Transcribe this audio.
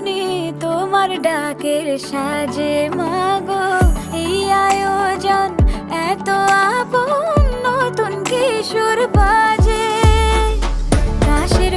শুনি তোমার ডাকের সাজে মাগো, এই আয়োজন এত আপন, নতুন কিশোর বাজে। কাশের